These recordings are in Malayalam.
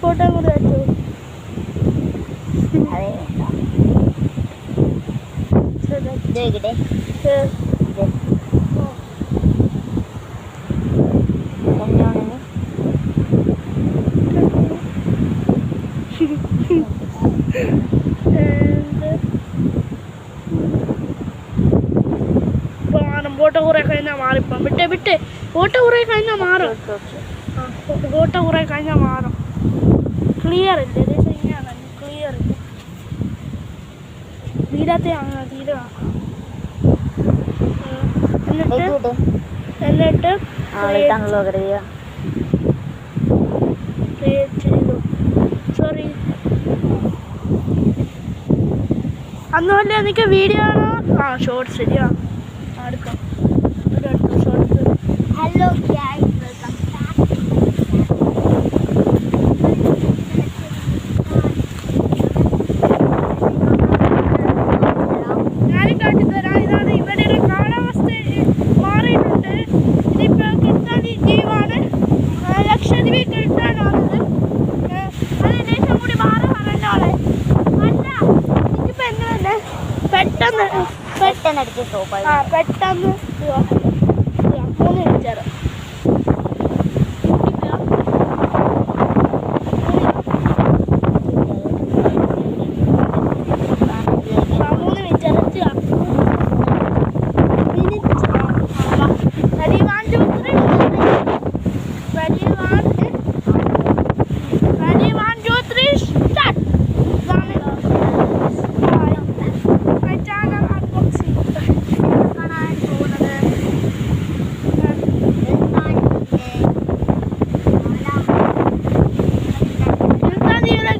ഫോട്ടോ കൂടെ വെച്ചു. ഫോട്ടോ കുറെ കഴിഞ്ഞാൽ മാറിപ്പം വിട്ടേ ഫോട്ടോ കുറെ കഴിഞ്ഞാൽ മാറും. ഫോട്ടോ കുറെ കഴിഞ്ഞാൽ മാറും. ക്ലിയർ ഇല്ല ഇങ്ങനെയാണ് ക്ലിയർ ഇല്ല. തീരത്തെ തീരെ എന്നിട്ട് സോറി അന്നുമല്ല എനിക്ക് വീഡിയോ ആണോ? ഷോർട്സ് ശരിയാ എടുക്കാം. Shorts. Hello guys, welcome back. ഞാനും കാട്ടിത്തരാം. ഇതാണ് ഇവിടെ ഒരു കാലാവസ്ഥ മാറിയിട്ടുണ്ട്. ഇതിപ്പോൾ കിട്ടാൻ ലീവാണ്. ലക്ഷദ്വീപ് കിട്ടാനാണത്. അതിനുശേഷം കൂടി മാറി പറഞ്ഞോളെ. അല്ല ഇതിപ്പോൾ എന്താണ് പെട്ടെന്ന് അടിച്ച് സ്റ്റോപ്പായി. പെട്ടെന്ന് 3 മിനിറ്റ്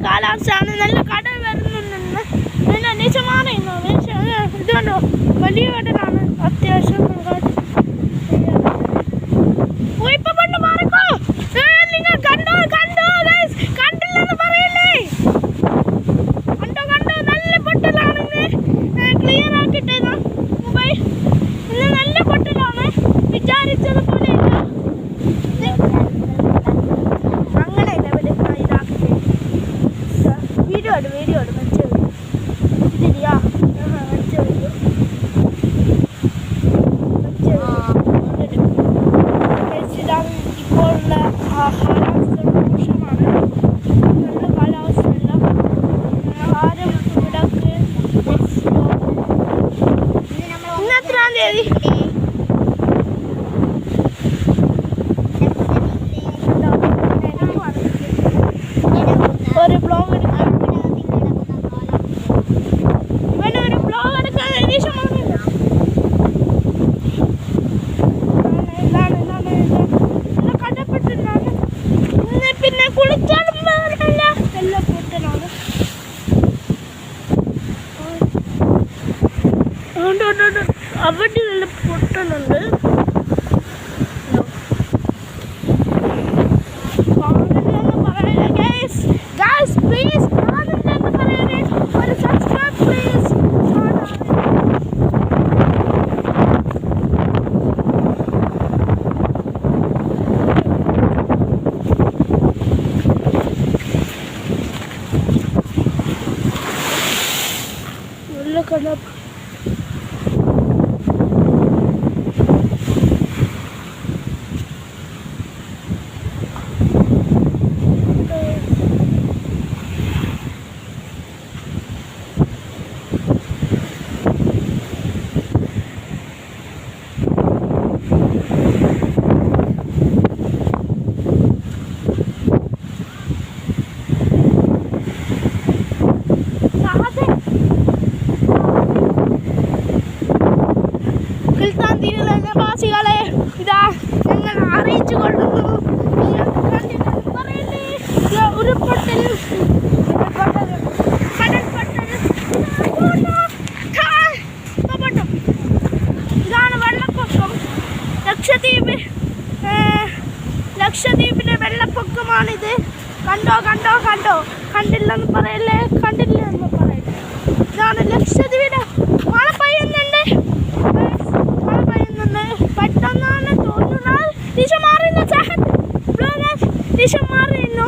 കാലാവസ്ഥയാണ്. നല്ല കടൽ വരുന്നുണ്ടെന്ന് പിന്നെ നിശമാറിയുന്നു. ഇതുകൊണ്ടോ വലിയ കടലാണ്. അത്യാവശ്യം ഇപ്പൊ കൊണ്ട് മാറിക്കോ. നിങ്ങൾ കണ്ടോ കണ്ടില്ലെന്ന് പറയല്ലേ. കണ്ടോ നല്ല പൊട്ടലാണ്. Clear ആക്കിട്ടേ mobile. ഇന്ന് നല്ല പൊട്ടലാണ്. വിചാരിച്ചത് പോലെ ഇല്ല. അങ്ങനെ ഇതാക്കിട്ടേ വീഡിയോ വെച്ച് ഇതിരിയാ വെച്ച് ഇതാണ് ഇപ്പോഴുള്ള കാലാവസ്ഥ. മോശമാണ്. നല്ല കാലാവസ്ഥയല്ല. ആരും ഇവിടേക്ക് ഇന്ന് എത്രാം തീയതി? ഒരു ബ്ലോഗ് എടുക്കാൻ പിന്നെ കുളിച്ചാലും എല്ലാം പൊട്ടലാണ്. അവിടെ നല്ല പൊട്ടലുണ്ട്. പ്ലീസ് ഒരു സബ്സ്ക്രൈബ് പ്ലീസ്. Kalap. വാസികളെ ഇതാ ഞങ്ങൾ അറിയിച്ചു കൊള്ളുന്നു. ഉരുൾപൊട്ടൽ ഇതാണ് വെള്ളപ്പൊക്കം. ലക്ഷദ്വീപിലെ വെള്ളപ്പൊക്കമാണിത്. കണ്ടോ കണ്ടില്ലെന്ന് പറയല്ലേ. ഇതാണ് ലക്ഷദ്വീപിലെ മഴ പെയ്യുന്നുണ്ട്. പെട്ടെന്നാണ് തോന്നുന്നത്. ദിശ മാറിയുന്നു. ദിശ മാറിയുന്നു.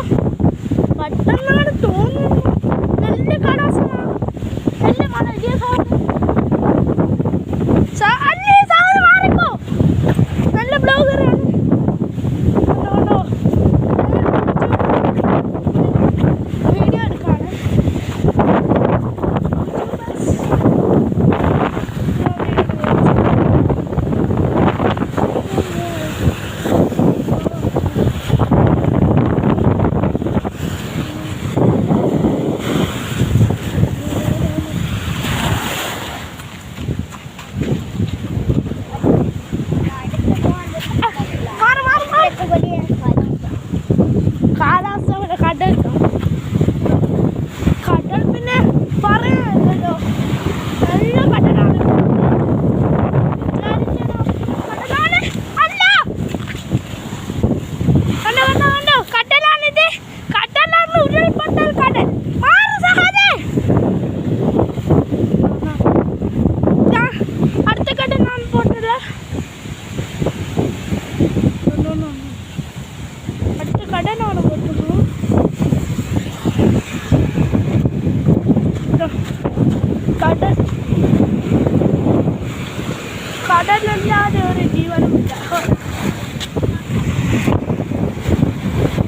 ഇല്ലാതെ ഒരു ജീവനുമില്ല.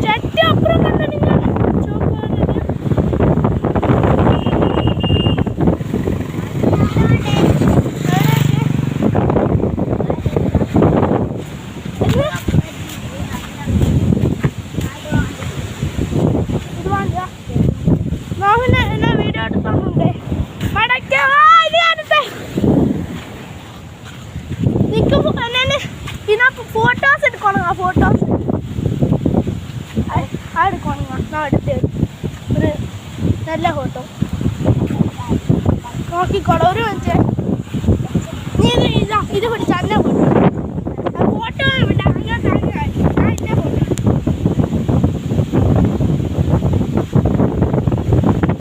ചട്ടി അപ്പുറം കണ്ട നിങ്ങൾ വീഡിയോ എടുത്തോണ്ടേ ഫോട്ടോസ് എടുക്കണം. ആ ഫോട്ടോസ് എടുക്കണം. ഞാൻ എടുത്ത് ഒരു നല്ല ഫോട്ടോ നോക്കിക്കോളൂ. ഒരു മിനിറ്റ്.